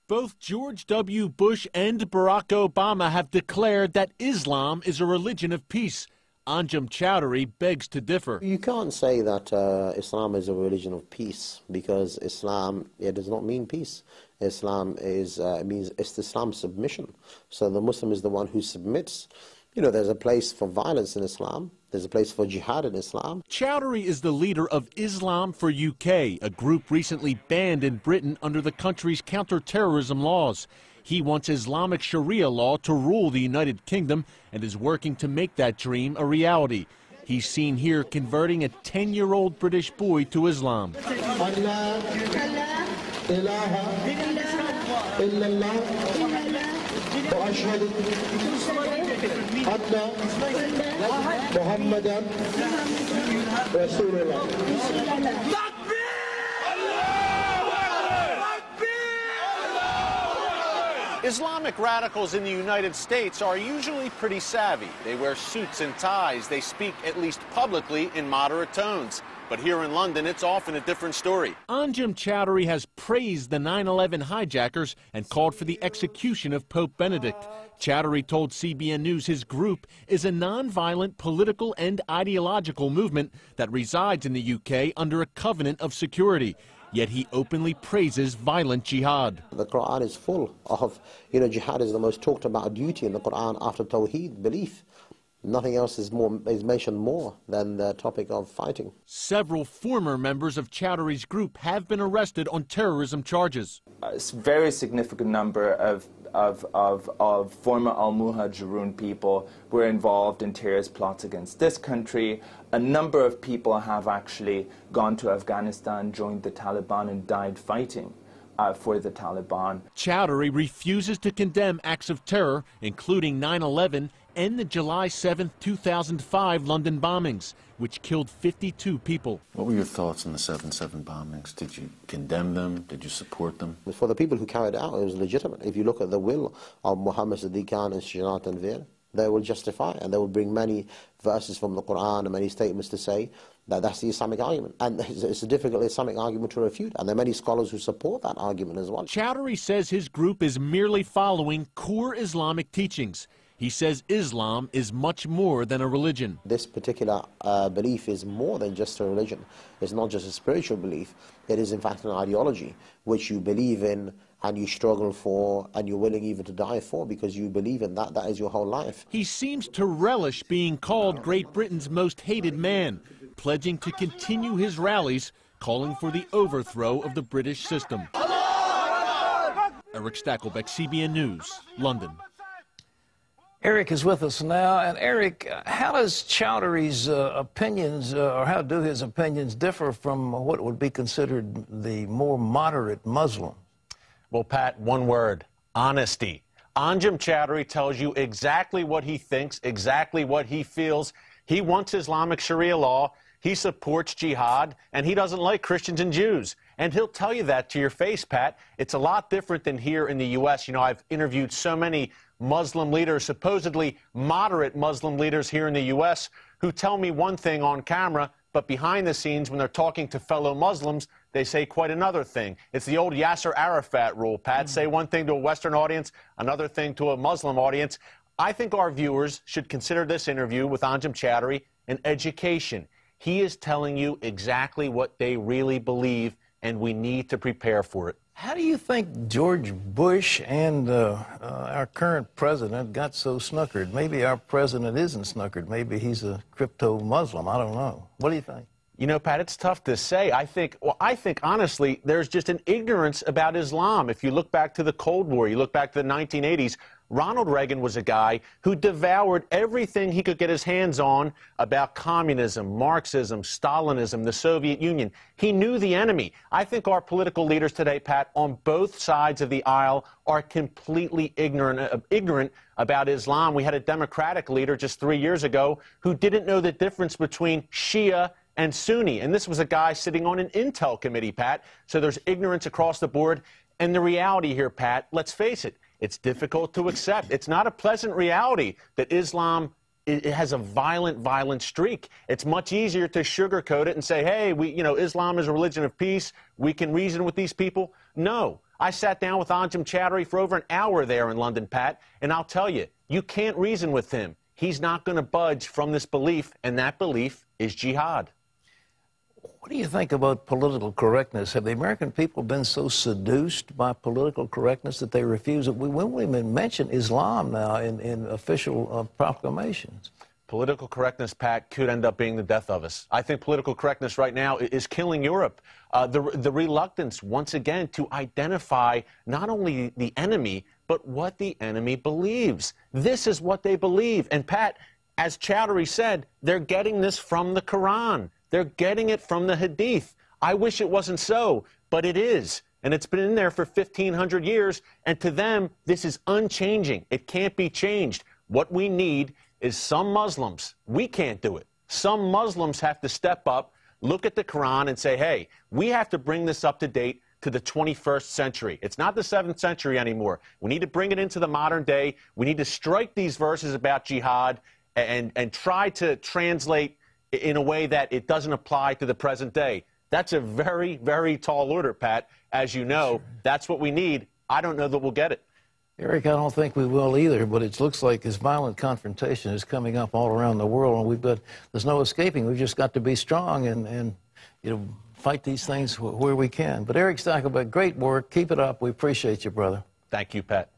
Both George W. Bush and Barack Obama have declared that Islam is a religion of peace. Anjem Choudary begs to differ. You can't say that Islam is a religion of peace, because Islam, it does not mean peace. Islam means Islam submission. So the Muslim is the one who submits. You know, there's a place for violence in Islam. There's a place for jihad in Islam. Choudary is the leader of Islam for UK, a group recently banned in Britain under the country's counter-terrorism laws. He wants Islamic Sharia law to rule the United Kingdom and is working to make that dream a reality. He's seen here converting a 10-year-old British boy to Islam. Islamic radicals in the United States are usually pretty savvy. They wear suits and ties. They speak, at least publicly, in moderate tones. But here in London, it's often a different story. Anjem Choudary has praised the 9/11 hijackers and called for the execution of Pope Benedict. Choudary told CBN News his group is a non-violent political and ideological movement that resides in the UK under a covenant of security. Yet he openly praises violent jihad. The Quran is full of, jihad is the most talked about duty in the Quran after Tawheed, belief. Nothing else is mentioned more than the topic of fighting. Several former members of Chowdary's group have been arrested on terrorism charges. A very significant number of former Al-Muhajirun people were involved in terrorist plots against this country. A number of people have actually gone to Afghanistan, joined the Taliban, and died fighting for the Taliban. Choudary refuses to condemn acts of terror, including 9/11 and the July 7, 2005 London bombings, which killed 52 people. What were your thoughts on the 7/7 bombings? Did you condemn them? Did you support them? For the people who carried it out, it was legitimate. If you look at the will of Muhammad Siddiq Khan and Shuja'at Tanveer, they will justify it, and they will bring many verses from the Quran and many statements to say that that's the Islamic argument. And it's a difficult Islamic argument to refute, and there are many scholars who support that argument as well. Choudary says his group is merely following core Islamic teachings. He says Islam is much more than a religion. This particular belief is more than just a religion. It's not just a spiritual belief. It is in fact an ideology which you believe in and you struggle for and you're willing even to die for because you believe in that. That is your whole life. He seems to relish being called Great Britain's most hated man, pledging to continue his rallies, calling for the overthrow of the British system. Eric Stakelbeck, CBN News, London. Eric is with us now. And Eric, how does Chowdary's opinions, or how do his opinions differ from what would be considered the more moderate Muslim? Well, Pat, one word: honesty. Anjem Choudary tells you exactly what he thinks, exactly what he feels. He wants Islamic Sharia law, he supports jihad, and he doesn't like Christians and Jews. And he'll tell you that to your face, Pat. It's a lot different than here in the U.S. You know, I've interviewed so many Muslim leaders, supposedly moderate Muslim leaders here in the U.S., who tell me one thing on camera, but behind the scenes, when they're talking to fellow Muslims, they say quite another thing. It's the old Yasser Arafat rule, Pat. Say one thing to a Western audience, another thing to a Muslim audience. I think our viewers should consider this interview with Anjem Choudary an education. He is telling you exactly what they really believe, and we need to prepare for it. How do you think George Bush and our current president got so snookered? Maybe our president isn't snookered. Maybe he's a crypto-Muslim. I don't know. What do you think? You know, Pat, it's tough to say. I think honestly, there's just an ignorance about Islam. If you look back to the Cold War, you look back to the 1980s, Ronald Reagan was a guy who devoured everything he could get his hands on about communism, Marxism, Stalinism, the Soviet Union. He knew the enemy. I think our political leaders today, Pat, on both sides of the aisle are completely ignorant about Islam. We had a Democratic leader just 3 years ago who didn't know the difference between Shia and Sunni. And this was a guy sitting on an Intel committee, Pat. So there's ignorance across the board. And the reality here, Pat, let's face it, it's difficult to accept. It's not a pleasant reality that Islam it has a violent streak. It's much easier to sugarcoat it and say, hey, Islam is a religion of peace. We can reason with these people. No. I sat down with Anjem Choudary for over an hour there in London, Pat, and I'll tell you, you can't reason with him. He's not going to budge from this belief, and that belief is jihad. What do you think about political correctness? Have the American people been so seduced by political correctness that they refuse it? We won't even mention Islam now in official proclamations. Political correctness, Pat, could end up being the death of us. I think political correctness right now is killing Europe. The reluctance, once again, to identify not only the enemy, but what the enemy believes. This is what they believe. And, Pat, as Choudary said, they're getting this from the Quran. They're getting it from the Hadith. I wish it wasn't so, but it is. And it's been in there for 1,500 years. And to them, this is unchanging. It can't be changed. What we need is some Muslims. We can't do it. Some Muslims have to step up, look at the Quran and say, hey, we have to bring this up to date to the 21st century. It's not the 7th century anymore. We need to bring it into the modern day. We need to strike these verses about jihad and try to translate in a way that it doesn't apply to the present day. That's a very, very tall order, Pat. As you know, that's what we need. I don't know that we'll get it. Eric, I don't think we will either, but it looks like this violent confrontation is coming up all around the world, and there's no escaping. We've just got to be strong and fight these things where we can. But Eric Stakelbeck, great work. Keep it up. We appreciate you, brother. Thank you, Pat.